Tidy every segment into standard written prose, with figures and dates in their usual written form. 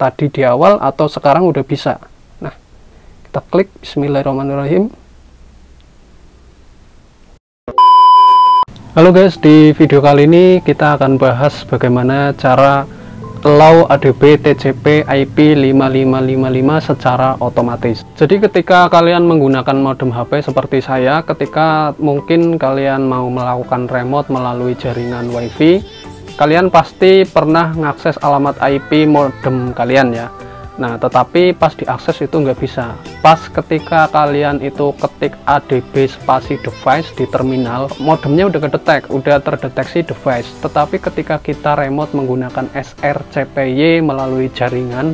tadi di awal atau sekarang udah bisa. Nah, kita klik bismillahirrahmanirrahim. Halo guys, di video kali ini kita akan bahas bagaimana cara allow ADB TCP IP 5555 secara otomatis. Jadi ketika kalian menggunakan modem HP seperti saya, ketika mungkin kalian mau melakukan remote melalui jaringan WiFi, kalian pasti pernah mengakses alamat IP modem kalian ya. Nah, tetapi pas diakses itu nggak bisa. Pas ketika kalian itu ketik ADB spasi device di terminal, modemnya udah terdeteksi device. Tetapi ketika kita remote menggunakan SRCPY melalui jaringan,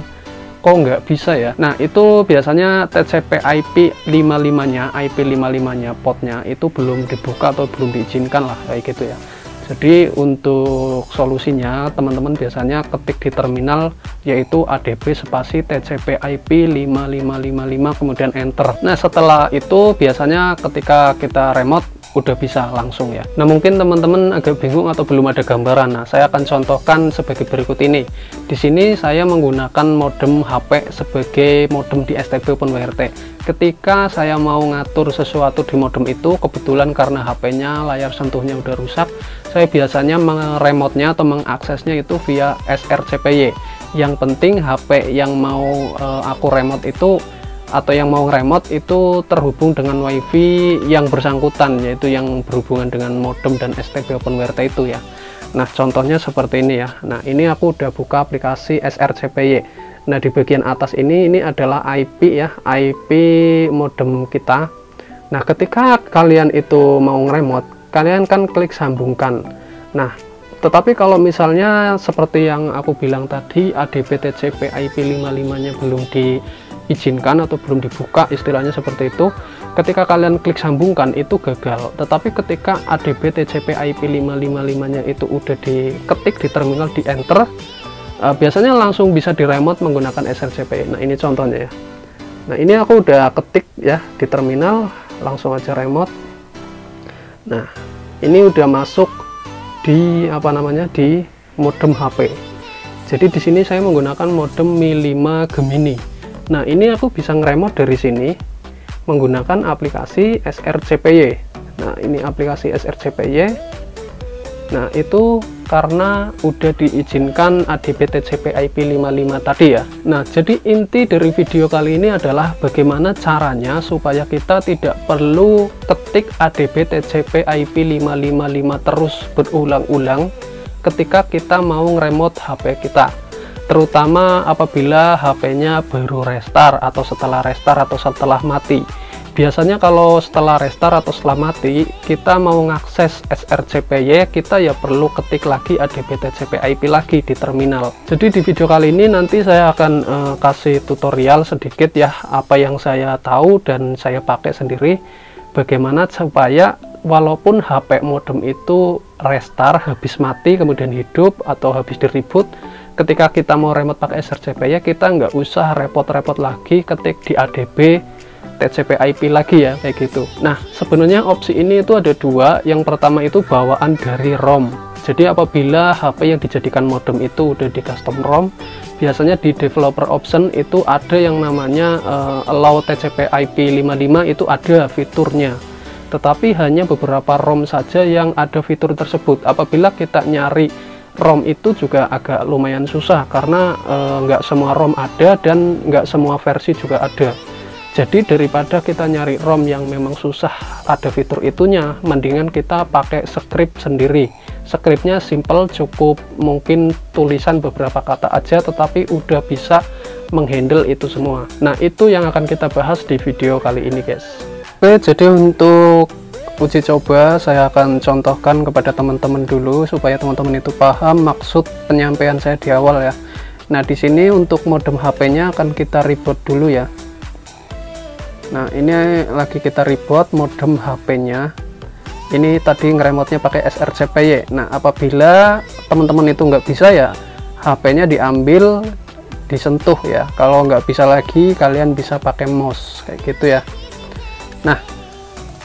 kok nggak bisa ya? Nah, itu biasanya TCP IP 55-nya, IP 55-nya portnya itu belum dibuka atau belum diizinkan lah, kayak gitu ya. Jadi untuk solusinya teman-teman biasanya ketik di terminal yaitu ADB spasi TCP IP 5555 kemudian enter. Nah, setelah itu biasanya ketika kita remote udah bisa langsung ya. Nah, mungkin teman-teman agak bingung atau belum ada gambaran. Nah, saya akan contohkan sebagai berikut ini. Di sini saya menggunakan modem HP sebagai modem di STB Open WRT. Ketika saya mau ngatur sesuatu di modem itu, kebetulan karena HP-nya layar sentuhnya udah rusak, saya biasanya meremotnya atau mengaksesnya itu via SRCPY. Yang penting HP yang mau aku remote itu atau yang mau remote itu terhubung dengan WiFi yang bersangkutan, yaitu yang berhubungan dengan modem dan STB Open WRT itu ya. Nah, contohnya seperti ini ya. Nah, ini aku udah buka aplikasi SRCPY. Nah, di bagian atas ini adalah IP ya, IP modem kita. Nah, ketika kalian itu mau nge-remote, kalian kan klik sambungkan. Nah, tetapi kalau misalnya seperti yang aku bilang tadi, ADB TCP IP 55-nya belum diizinkan atau belum dibuka, istilahnya seperti itu, ketika kalian klik sambungkan itu gagal. Tetapi ketika ADB TCP IP 5555-nya itu udah diketik di terminal, di enter, biasanya langsung bisa di remote menggunakan SRCPY. Nah, ini contohnya ya. Nah, ini aku udah ketik ya di terminal, langsung aja remote. Nah, ini udah masuk di di modem HP. Jadi di sini saya menggunakan modem Mi 5 Gemini. Nah, ini aku bisa nge-remote dari sini menggunakan aplikasi SRCPY. Nah, ini aplikasi SRCPY. Nah, itu karena udah diizinkan ADB TCP IP 55 tadi ya. Nah, jadi inti dari video kali ini adalah bagaimana caranya supaya kita tidak perlu ketik ADB TCP IP 555 terus berulang-ulang ketika kita mau nge-remote HP kita. Terutama apabila HP-nya baru restart atau setelah restart atau setelah mati. Biasanya kalau setelah restart atau setelah mati, kita mau ngakses SRCPY, kita ya perlu ketik lagi ADB TCP IP lagi di terminal. Jadi di video kali ini nanti saya akan kasih tutorial sedikit ya, apa yang saya tahu dan saya pakai sendiri, bagaimana supaya walaupun HP modem itu restart, habis mati, kemudian hidup, atau habis di reboot, ketika kita mau remote pakai SRCPY, kita nggak usah repot-repot lagi ketik di ADB TCP IP lagi ya, kayak gitu. Nah, sebenarnya opsi ini itu ada dua. Yang pertama itu bawaan dari ROM. Jadi apabila HP yang dijadikan modem itu udah di custom ROM, biasanya di developer option itu ada yang namanya allow TCP IP 55, itu ada fiturnya. Tetapi hanya beberapa ROM saja yang ada fitur tersebut. Apabila kita nyari ROM itu juga agak lumayan susah karena nggak semua ROM ada dan nggak semua versi juga ada. Jadi daripada kita nyari ROM yang memang susah ada fitur itunya, mendingan kita pakai script sendiri. Scriptnya simple, cukup mungkin tulisan beberapa kata aja, tetapi udah bisa menghandle itu semua. Nah, itu yang akan kita bahas di video kali ini guys. Oke, jadi untuk uji coba saya akan contohkan kepada teman-teman dulu supaya teman-teman itu paham maksud penyampaian saya di awal ya. Nah, di sini untuk modem HP-nya akan kita reboot dulu ya. Nah, ini lagi kita reboot modem HP-nya. Ini tadi ngeremote-nya pakai SRCPY. Nah, apabila teman-teman itu nggak bisa ya, HP-nya diambil, disentuh ya. Kalau nggak bisa lagi, kalian bisa pakai mouse kayak gitu ya. Nah,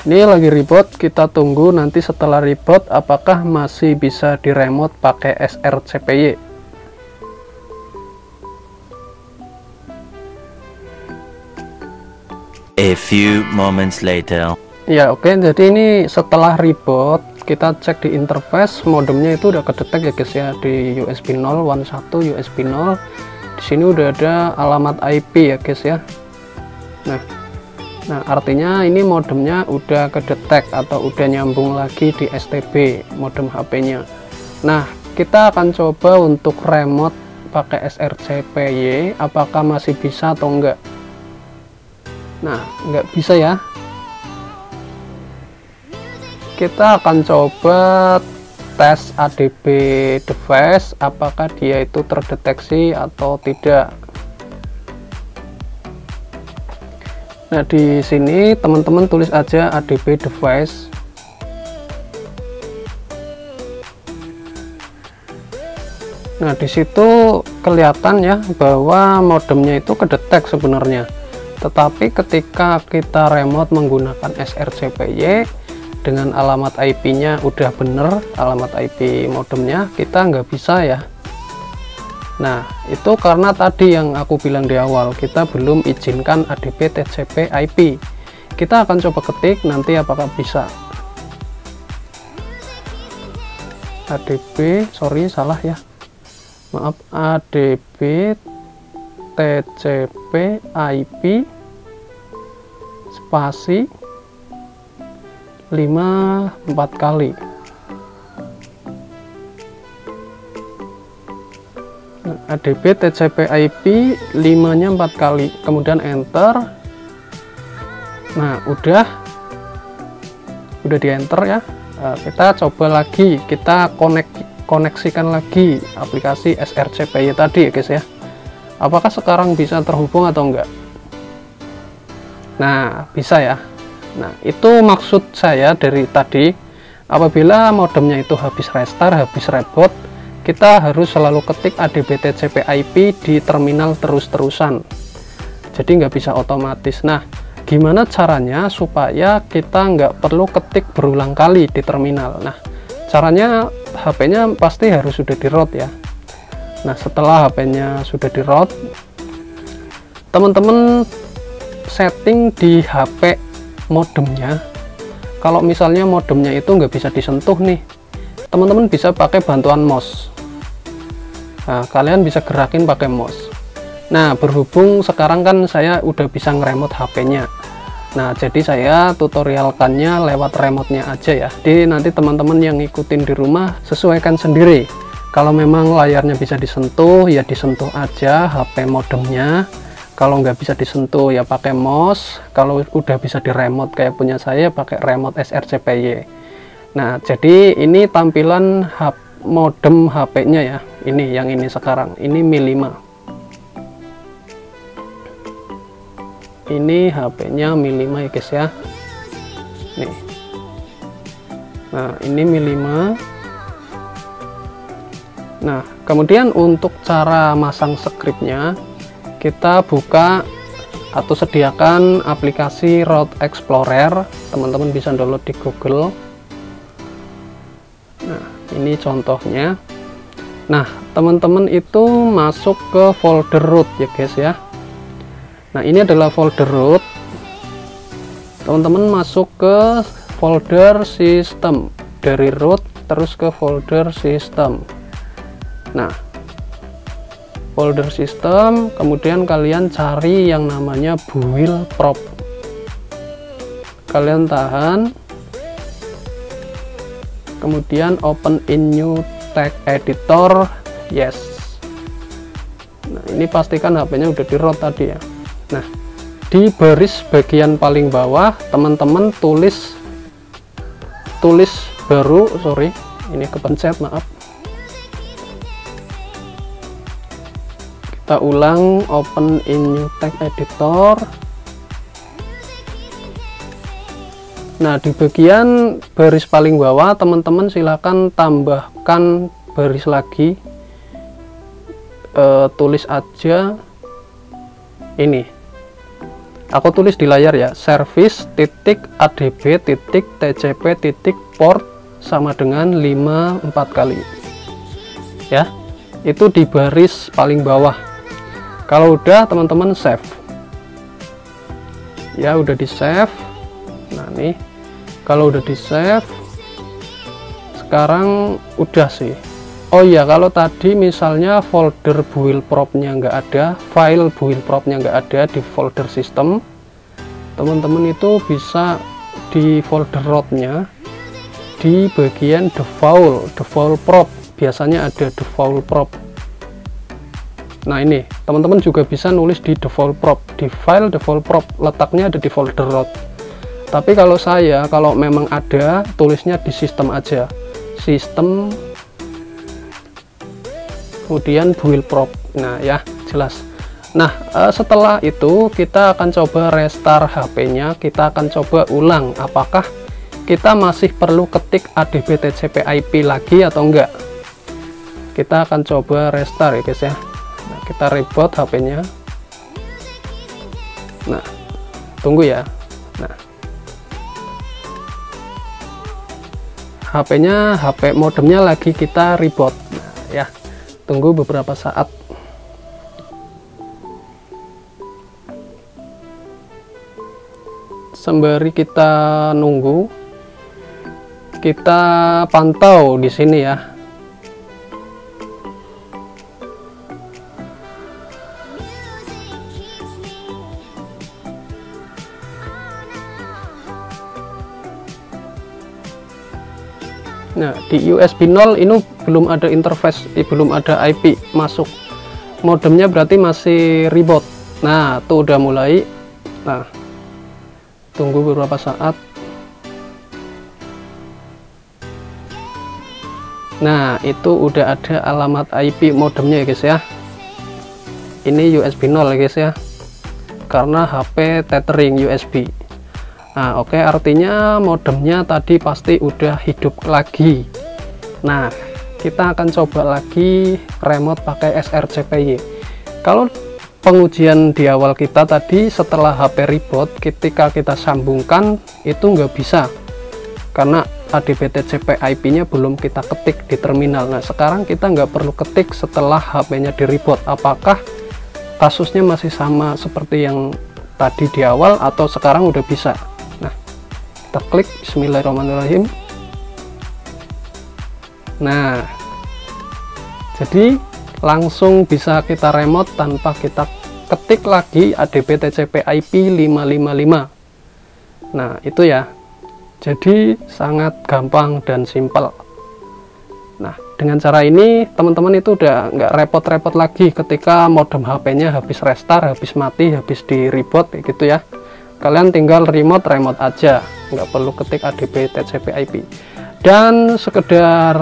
ini lagi reboot, kita tunggu nanti setelah reboot apakah masih bisa di remote pakai SRCPY. A few moments later. Ya oke, jadi ini setelah reboot kita cek di interface, modemnya itu udah kedetek ya guys ya, di USB 011 USB 0. Di sini udah ada alamat IP ya guys ya. Nah artinya ini modemnya udah kedetek atau udah nyambung lagi di STB modem HP-nya. Nah kita akan coba untuk remote pakai SRCPY, apakah masih bisa atau enggak. Nah nggak bisa ya. Kita akan coba tes ADB device, apakah dia itu terdeteksi atau tidak. Nah di sini teman-teman tulis aja ADB device. Nah di situ kelihatan ya bahwa modemnya itu kedetek sebenarnya. Tetapi ketika kita remote menggunakan SRCPY dengan alamat IP-nya udah bener, alamat IP modemnya, kita nggak bisa ya. Nah itu karena tadi yang aku bilang di awal, kita belum izinkan ADB TCP IP. Kita akan coba ketik nanti apakah bisa. ADB, sorry salah ya, maaf, ADB TCP IP spasi 4 kali. ADB TCP IP 5-nya 4 kali, kemudian enter. Nah udah di enter ya. Kita coba lagi, kita koneksikan lagi aplikasi SRCPY tadi ya guys ya. Apakah sekarang bisa terhubung atau enggak? Nah bisa ya. Nah itu maksud saya dari tadi, apabila modemnya itu habis restart, habis reboot, kita harus selalu ketik ADB TCP IP di terminal terus-terusan, jadi nggak bisa otomatis. Nah gimana caranya supaya kita nggak perlu ketik berulang kali di terminal? Nah caranya HP-nya pasti harus sudah di root ya. Nah setelah HP-nya sudah di root, teman-teman setting di HP modemnya. Kalau misalnya modemnya itu nggak bisa disentuh nih, teman-teman bisa pakai bantuan mouse. Nah, kalian bisa gerakin pakai mouse. Nah berhubung sekarang kan saya udah bisa ngeremote HP-nya, nah jadi saya tutorialkannya lewat remote-nya aja ya. Jadi nanti teman-teman yang ngikutin di rumah sesuaikan sendiri. Kalau memang layarnya bisa disentuh ya disentuh aja HP modemnya. Kalau nggak bisa disentuh ya pakai mouse. Kalau udah bisa di remote kayak punya saya, pakai remote SRCPY. Nah jadi ini tampilan modem HP-nya ya. Ini yang ini sekarang, ini Mi 5. Ini HP-nya Mi 5 ya guys ya. Nih. Nah ini Mi 5. Nah kemudian untuk cara masang scriptnya, kita buka atau sediakan aplikasi Root Explorer. Teman-teman bisa download di Google. Nah ini contohnya. Nah teman-teman itu masuk ke folder root ya guys ya. Nah ini adalah folder root. Teman-teman masuk ke folder sistem, dari root terus ke folder sistem. Nah folder sistem, kemudian kalian cari yang namanya build-prop. Kalian tahan, kemudian open in new text editor, yes. Nah ini pastikan HP-nya udah di root tadi ya. Nah di baris bagian paling bawah teman-teman tulis baru, sorry ini kepencet, maaf. Kita ulang, open in new text editor. Nah di bagian baris paling bawah teman-teman silakan tambahkan baris lagi, tulis aja ini, aku tulis di layar ya, service.adb.tcp.port sama dengan 4 kali ya. Itu di baris paling bawah. Kalau udah teman-teman save. ya, udah di save. Nah nih, kalau udah di save sekarang udah sih. Oh iya, kalau tadi misalnya folder build prop-nya nggak ada, file build prop-nya nggak ada di folder sistem, teman-teman itu bisa di folder root-nya di bagian default prop, biasanya ada default prop. Nah ini teman-teman juga bisa nulis di default prop, di file default prop, letaknya ada di folder root. Tapi kalau saya, kalau memang ada, tulisnya di sistem aja, sistem kemudian build prop. Nah ya, jelas. Nah setelah itu kita akan coba restart HP-nya, kita akan coba ulang apakah kita masih perlu ketik ADB TCP IP lagi atau enggak. Kita akan coba restart ya guys ya. Nah, kita reboot HP-nya. Nah, tunggu ya. Nah, HP modemnya lagi kita reboot. Nah, ya, tunggu beberapa saat. Sembari kita nunggu, kita pantau di sini ya. Nah, di USB 0 ini belum ada interface, belum ada IP masuk. Modemnya berarti masih reboot. Nah, tuh udah mulai. Nah, tunggu beberapa saat. Nah, itu udah ada alamat IP modemnya ya guys ya. Ini USB 0 ya guys ya. Karena HP tethering USB. Nah, oke, artinya modemnya tadi pasti udah hidup lagi. Nah, kita akan coba lagi remote pakai sRCPY. Kalau pengujian di awal kita tadi setelah HP reboot, ketika kita sambungkan itu nggak bisa karena ADB TCP IP-nya belum kita ketik di terminal. Nah, sekarang kita nggak perlu ketik setelah HP-nya di reboot. Apakah kasusnya masih sama seperti yang tadi di awal atau sekarang udah bisa? Kita klik bismillahirrahmanirrahim. Nah, jadi langsung bisa kita remote tanpa kita ketik lagi ADB TCP IP 555. Nah itu ya, jadi sangat gampang dan simpel. Nah dengan cara ini teman-teman itu udah nggak repot-repot lagi ketika modem HP-nya habis restart, habis mati, habis di reboot gitu ya. Kalian tinggal remote aja, nggak perlu ketik ADB TCP IP. Dan sekedar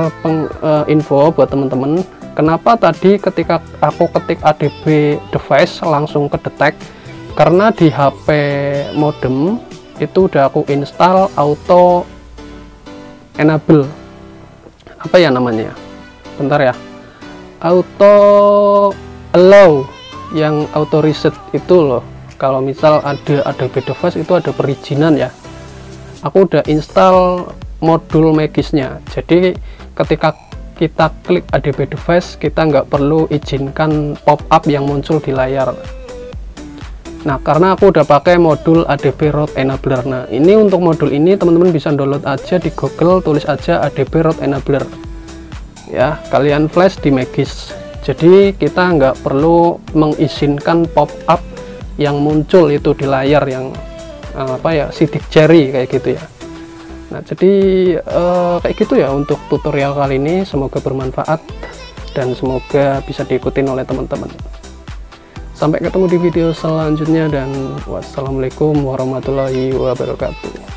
info buat teman-teman, kenapa tadi ketika aku ketik ADB device langsung ke detect, karena di HP modem itu udah aku install auto enable, apa ya namanya, bentar ya, auto allow, yang auto reset itu loh. Kalau misal ada ADB device itu ada perizinan ya, aku udah install modul Magisnya. Jadi ketika kita klik ADB device, kita nggak perlu izinkan pop-up yang muncul di layar. Nah karena aku udah pakai modul ADB Root Enabler. Nah ini untuk modul ini teman-teman bisa download aja di Google, tulis aja ADB Root Enabler ya, kalian flash di Magis. Jadi kita nggak perlu mengizinkan pop-up yang muncul itu di layar yang apa ya, sidik jari kayak gitu ya. Nah jadi kayak gitu ya untuk tutorial kali ini, semoga bermanfaat dan semoga bisa diikutin oleh teman-teman. Sampai ketemu di video selanjutnya dan wassalamualaikum warahmatullahi wabarakatuh.